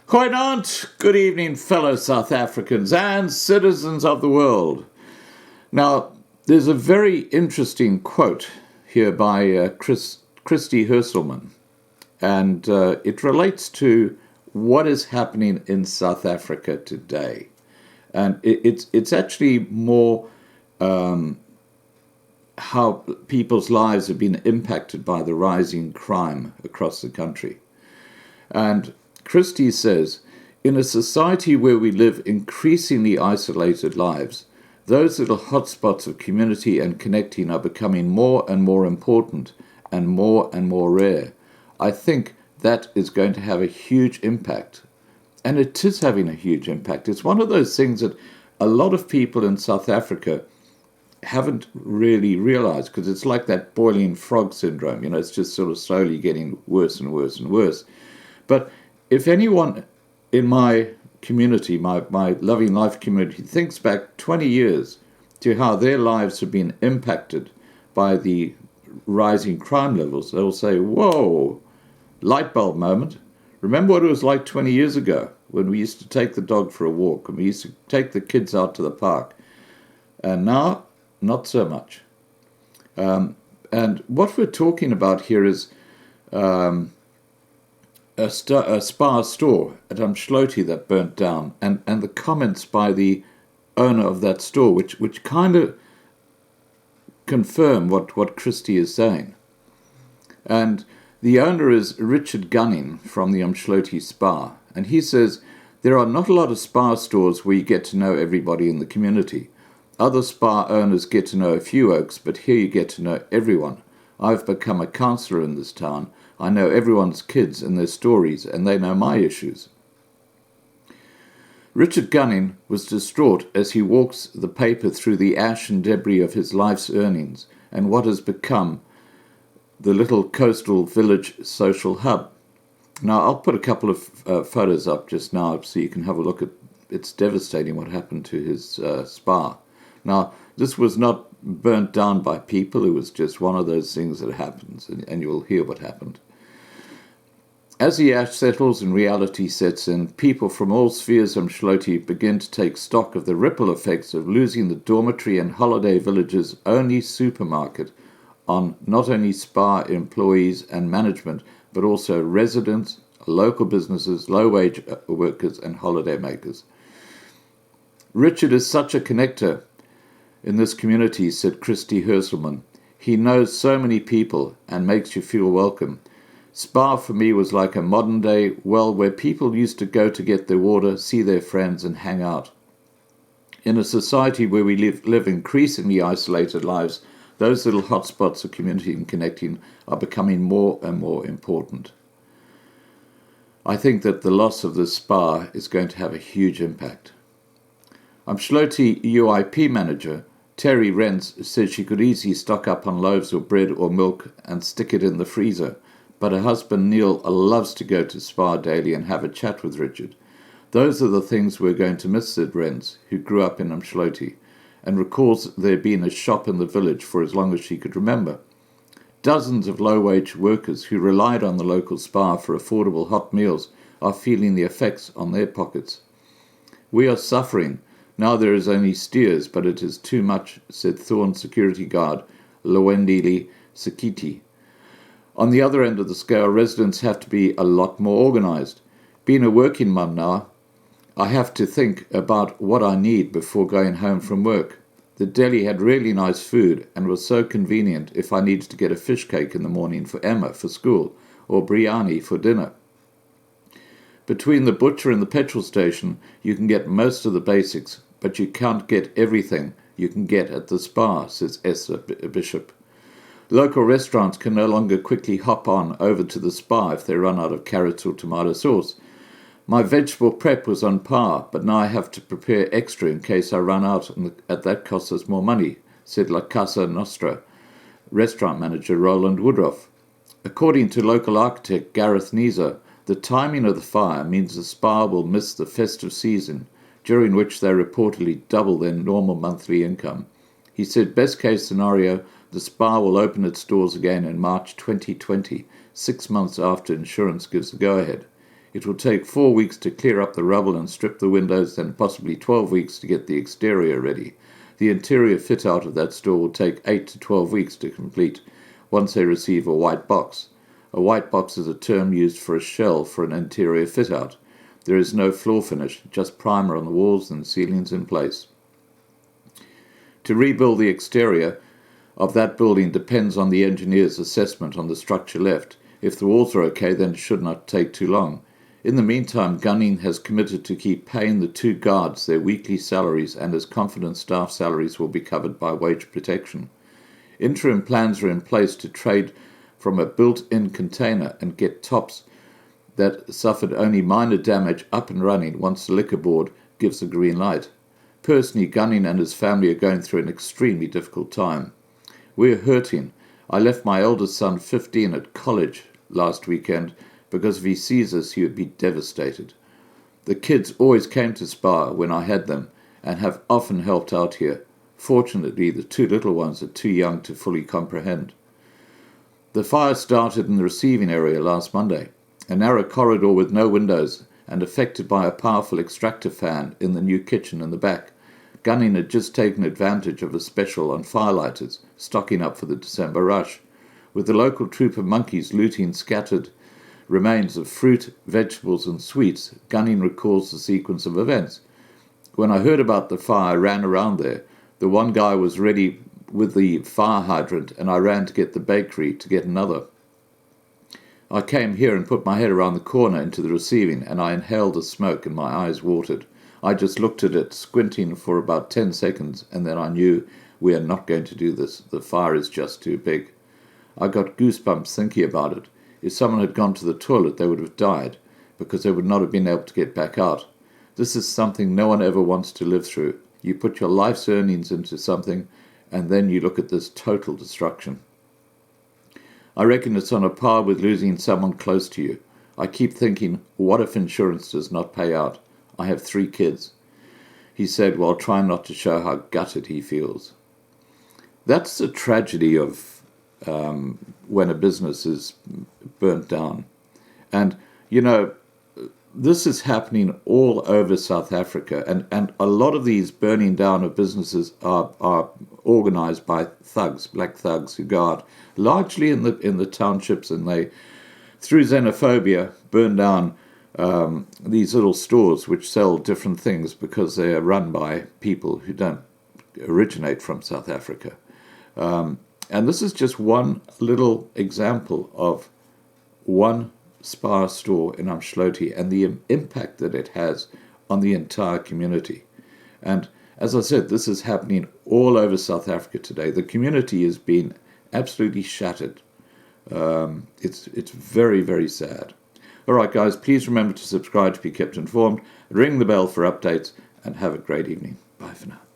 Goeienaand, good evening, fellow South Africans and citizens of the world. Now, there's a very interesting quote here by Christy Herselman, and it relates to what is happening in South Africa today. And it's actually more how people's lives have been impacted by the rising crime across the country. And Christie says, in a society where we live increasingly isolated lives, those little hotspots of community and connecting are becoming more and more important and more rare. I think that is going to have a huge impact. And it is having a huge impact. It's one of those things that a lot of people in South Africa haven't really realized, because it's like that boiling frog syndrome. It's just sort of slowly getting worse and worse and worse. But if anyone in my community, my Loving Life community, thinks back 20 years to how their lives have been impacted by the rising crime levels, they'll say, whoa, light bulb moment. Remember what it was like 20 years ago when we used to take the dog for a walk and we used to take the kids out to the park. And now, not so much. And what we're talking about here is a Spar store at Umdloti that burnt down, and the comments by the owner of that store, which kind of confirm what Christie is saying. And the owner is Richard Gunning from the Umdloti Spar, and he says, there are not a lot of Spar stores where you get to know everybody in the community. Other Spar owners get to know a few oaks, but here you get to know everyone. I've become a counsellor in this town. I know everyone's kids and their stories, and they know my issues. Richard Gunning was distraught as he walks the paper through the ash and debris of his life's earnings and what has become the little coastal village social hub. Now, I'll put a couple of photos up just now so you can have a look at. It's devastating what happened to his Spar. Now, this was not burnt down by people. It was just one of those things that happens, and you will hear what happened. As the ash settles and reality sets in, people from all spheres of Umdloti begin to take stock of the ripple effects of losing the dormitory and holiday village's only supermarket on not only Spar employees and management, but also residents, local businesses, low-wage workers, and holiday makers. Richard is such a connector in this community, said Christy Herselman. He knows so many people and makes you feel welcome. Spar for me was like a modern-day well where people used to go to get their water, see their friends, and hang out. In a society where we live increasingly isolated lives, those little hotspots of community and connecting are becoming more and more important. I think that the loss of this Spar is going to have a huge impact. Umdloti UIP manager Terry Rents said she could easily stock up on loaves of bread or milk and stick it in the freezer, but her husband Neil loves to go to Spar daily and have a chat with Richard. Those are the things we're going to miss, said Rents, who grew up in Umdloti, and recalls there being a shop in the village for as long as she could remember. Dozens of low-wage workers who relied on the local Spar for affordable hot meals are feeling the effects on their pockets. We are suffering. Now there is only steers, but it is too much, said Thorn security guard Lowendile Sekiti. On the other end of the scale, residents have to be a lot more organised. Being a working mum now, I have to think about what I need before going home from work. The deli had really nice food and was so convenient if I needed to get a fish cake in the morning for Emma for school or biryani for dinner. Between the butcher and the petrol station, you can get most of the basics, but you can't get everything you can get at the Spar, says Esther Bishop. Local restaurants can no longer quickly hop on over to the Spar if they run out of carrots or tomato sauce. My vegetable prep was on par, but now I have to prepare extra in case I run out, and that costs us more money, said La Casa Nostra restaurant manager Roland Woodruff. According to local architect Gareth Neeser, the timing of the fire means the Spar will miss the festive season, during which they reportedly double their normal monthly income. He said best case scenario, the Spar will open its doors again in March 2020, 6 months after insurance gives the go-ahead. It will take 4 weeks to clear up the rubble and strip the windows, and possibly 12 weeks to get the exterior ready. The interior fit-out of that store will take 8 to 12 weeks to complete once they receive a white box. A white box is a term used for a shell for an interior fit-out. There is no floor finish, just primer on the walls and ceilings in place. To rebuild the exterior of that building depends on the engineer's assessment on the structure left. If the walls are okay, then it should not take too long. In the meantime, Gunning has committed to keep paying the 2 guards their weekly salaries, and is confident staff salaries will be covered by wage protection. Interim plans are in place to trade from a built-in container and get tops that suffered only minor damage up and running once the liquor board gives the green light. Personally, Gunning and his family are going through an extremely difficult time. We're hurting. I left my eldest son, 15, at college last weekend because if he sees us, he would be devastated. The kids always came to Spar when I had them and have often helped out here. Fortunately, the 2 little ones are too young to fully comprehend. The fire started in the receiving area last Monday, a narrow corridor with no windows and affected by a powerful extractor fan in the new kitchen in the back. Gunning had just taken advantage of a special on firelighters, stocking up for the December rush. With the local troop of monkeys looting scattered remains of fruit, vegetables and sweets, Gunning recalls the sequence of events. When I heard about the fire, I ran around there. The one guy was ready with the fire hydrant, and I ran to get the bakery to get another. I came here and put my head around the corner into the receiving, and I inhaled the smoke and my eyes watered. I just looked at it, squinting for about 10 seconds, and then I knew we are not going to do this. The fire is just too big. I got goosebumps thinking about it. If someone had gone to the toilet, they would have died, because they would not have been able to get back out. This is something no one ever wants to live through. You put your life's earnings into something, and then you look at this total destruction. I reckon it's on a par with losing someone close to you. I keep thinking, what if insurance does not pay out? I have 3 kids. He said while trying not to show how gutted he feels. That's the tragedy of when a business is burnt down. And, you know, this is happening all over South Africa, and a lot of these burning down of businesses are organized by thugs, black thugs, who go out largely in the townships, and they, through xenophobia, burn down these little stores which sell different things because they are run by people who don't originate from South Africa. And this is just one little example of one Spar store in Umdloti and the impact that it has on the entire community. And as I said, this is happening all over South Africa today. The community is being absolutely shattered. It's very, very sad. All right, guys, please remember to subscribe to be kept informed, ring the bell for updates, and have a great evening. Bye for now.